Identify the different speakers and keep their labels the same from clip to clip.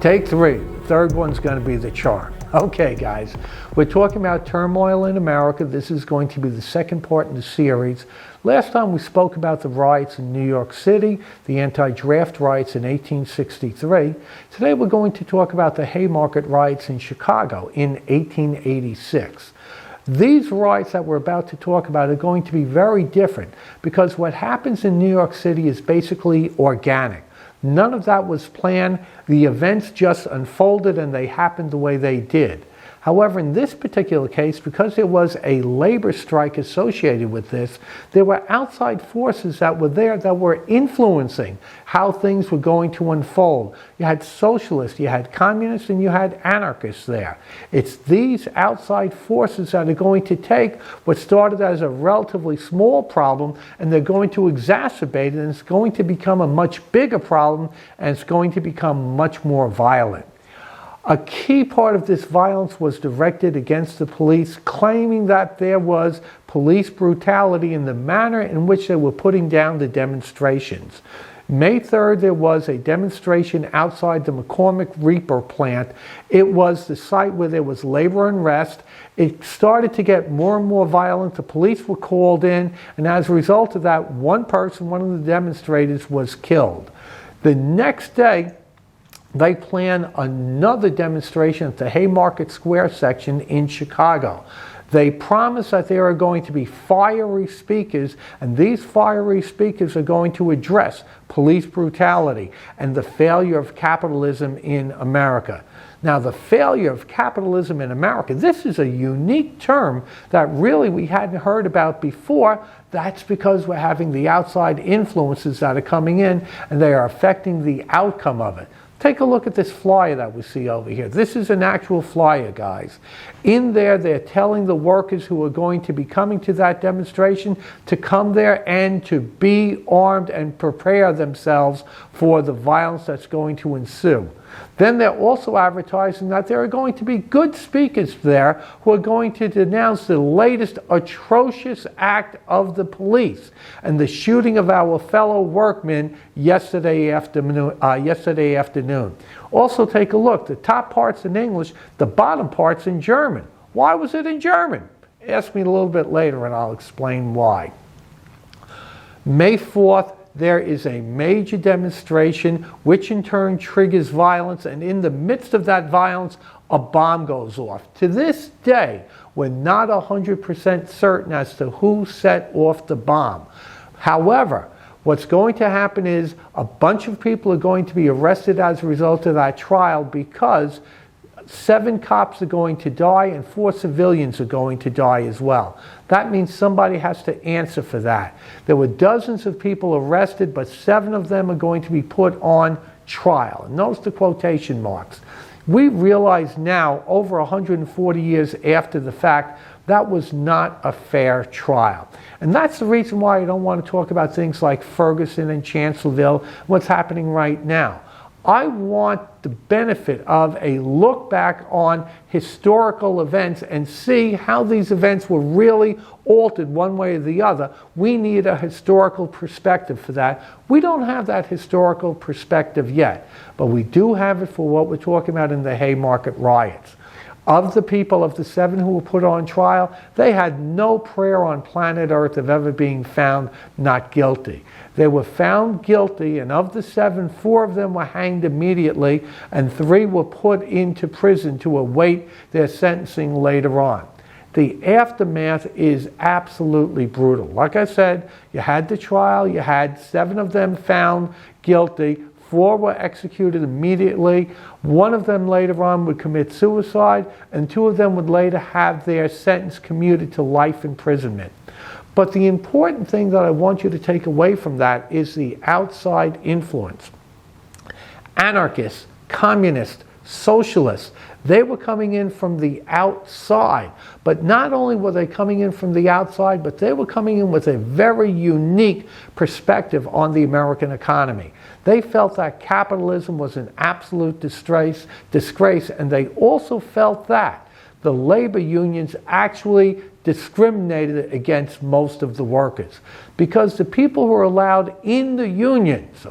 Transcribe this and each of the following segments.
Speaker 1: Take three. The third one's going to be the charm. Okay, guys, we're talking about turmoil in America. This is going to be the second part in the series. Last time we spoke about the riots in New York City, the anti-draft riots in 1863. Today we're going to talk about the Haymarket Riots in Chicago in 1886. These riots that we're about to talk about are going to be very different because what happens in New York City is basically organic. None of that was planned. The events just unfolded and they happened the way they did. However, in this particular case, because there was a labor strike associated with this, there were outside forces that were there that were influencing how things were going to unfold. You had socialists, you had communists, and you had anarchists there. It's these outside forces that are going to take what started as a relatively small problem and they're going to exacerbate it, and it's going to become a much bigger problem, and it's going to become much more violent. A key part of this violence was directed against the police, claiming that there was police brutality in the manner in which they were putting down the demonstrations. May 3rd, there was a demonstration outside the McCormick Reaper plant. It was the site where there was labor unrest. It started to get more and more violent. The police were called in, and as a result of that, one person, one of the demonstrators, was killed. The next day, they plan another demonstration at the Haymarket Square section in Chicago. They promise that there are going to be fiery speakers, and these fiery speakers are going to address police brutality and the failure of capitalism in America. Now, the failure of capitalism in America, this is a unique term that really we hadn't heard about before. That's because we're having the outside influences that are coming in, and they are affecting the outcome of it. Take a look at this flyer that we see over here. This is an actual flyer, guys. In there, they're telling the workers who are going to be coming to that demonstration to come there and to be armed and prepare themselves for the violence that's going to ensue. Then they're also advertising that there are going to be good speakers there who are going to denounce the latest atrocious act of the police and the shooting of our fellow workmen yesterday afternoon. Also take a look. The top part's in English, the bottom part's in German. Why was it in German? Ask me a little bit later and I'll explain why. May 4th, there is a major demonstration which in turn triggers violence, and in the midst of that violence, a bomb goes off. To this day, we're not 100% certain as to who set off the bomb. However, what's going to happen is a bunch of people are going to be arrested as a result of that trial because 7 cops are going to die and 4 civilians are going to die as well. That means somebody has to answer for that. There were dozens of people arrested, but 7 of them are going to be put on trial. And notice the quotation marks. We realize now, over 140 years after the fact, that was not a fair trial. And that's the reason why I don't want to talk about things like Ferguson and Chancellorsville, what's happening right now. I want the benefit of a look back on historical events and see how these events were really altered one way or the other. We need a historical perspective for that. We don't have that historical perspective yet, but we do have it for what we're talking about in the Haymarket Riots. Of the people, of the 7 who were put on trial, they had no prayer on planet Earth of ever being found not guilty. They were found guilty, and of the 7, 4 of them were hanged immediately, and 3 were put into prison to await their sentencing later on. The aftermath is absolutely brutal. Like I said, you had the trial, you had 7 of them found guilty, 4 were executed immediately. 1 of them later on would commit suicide, and 2 of them would later have their sentence commuted to life imprisonment. But the important thing that I want you to take away from that is the outside influence. Anarchists, communists, socialists, they were coming in from the outside. But not only were they coming in from the outside, but they were coming in with a very unique perspective on the American economy. They felt that capitalism was an absolute disgrace, and they also felt that the labor unions actually discriminated against most of the workers. Because the people who were allowed in the unions,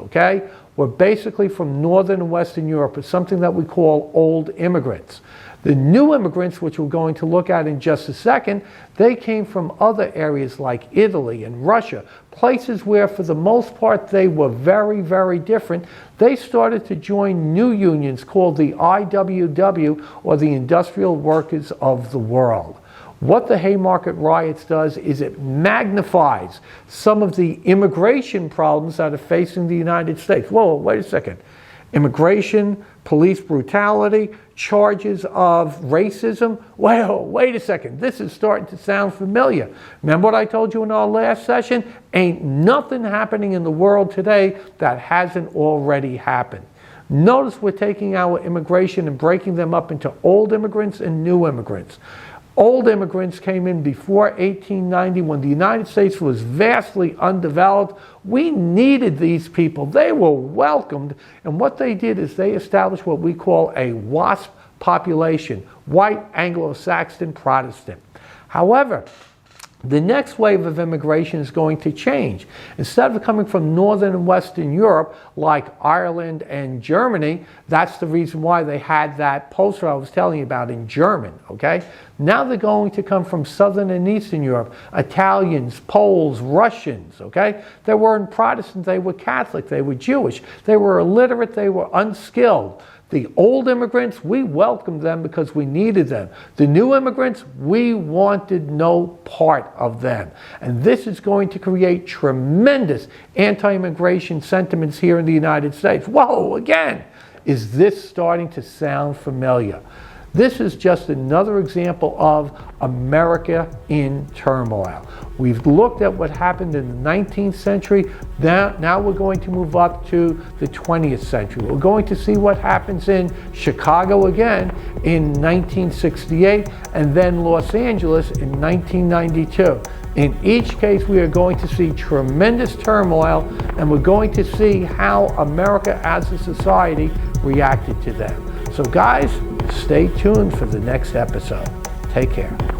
Speaker 1: were basically from Northern and Western Europe. It's something that we call old immigrants. The new immigrants, which we're going to look at in just a second, they came from other areas like Italy and Russia, places where for the most part they were very, very different. They started to join new unions called the IWW, or the Industrial Workers of the World. What the Haymarket Riots does is it magnifies some of the immigration problems that are facing the United States. Whoa, wait a second. Immigration, police brutality, charges of racism. Well, wait a second. This is starting to sound familiar. Remember what I told you in our last session? Ain't nothing happening in the world today that hasn't already happened. Notice we're taking our immigration and breaking them up into old immigrants and new immigrants. Old immigrants came in before 1890 when the United States was vastly undeveloped. We needed these people. They were welcomed. And what they did is they established what we call a WASP population, white, Anglo-Saxon, Protestant. However, the next wave of immigration is going to change. Instead of coming from Northern and Western Europe, like Ireland and Germany, that's the reason why they had that poster I was telling you about in German, okay? Now they're going to come from Southern and Eastern Europe, Italians, Poles, Russians, okay? They weren't Protestant, they were Catholic, they were Jewish, they were illiterate, they were unskilled. The old immigrants, we welcomed them because we needed them. The new immigrants, we wanted no part of them. And this is going to create tremendous anti-immigration sentiments here in the United States. Whoa, again, is this starting to sound familiar? This is just another example of America in turmoil. We've looked at what happened in the 19th century. Now we're going to move up to the 20th century. We're going to see what happens in Chicago again in 1968 and then Los Angeles in 1992. In each case, we are going to see tremendous turmoil, and we're going to see how America as a society reacted to them. So guys, stay tuned for the next episode. Take care.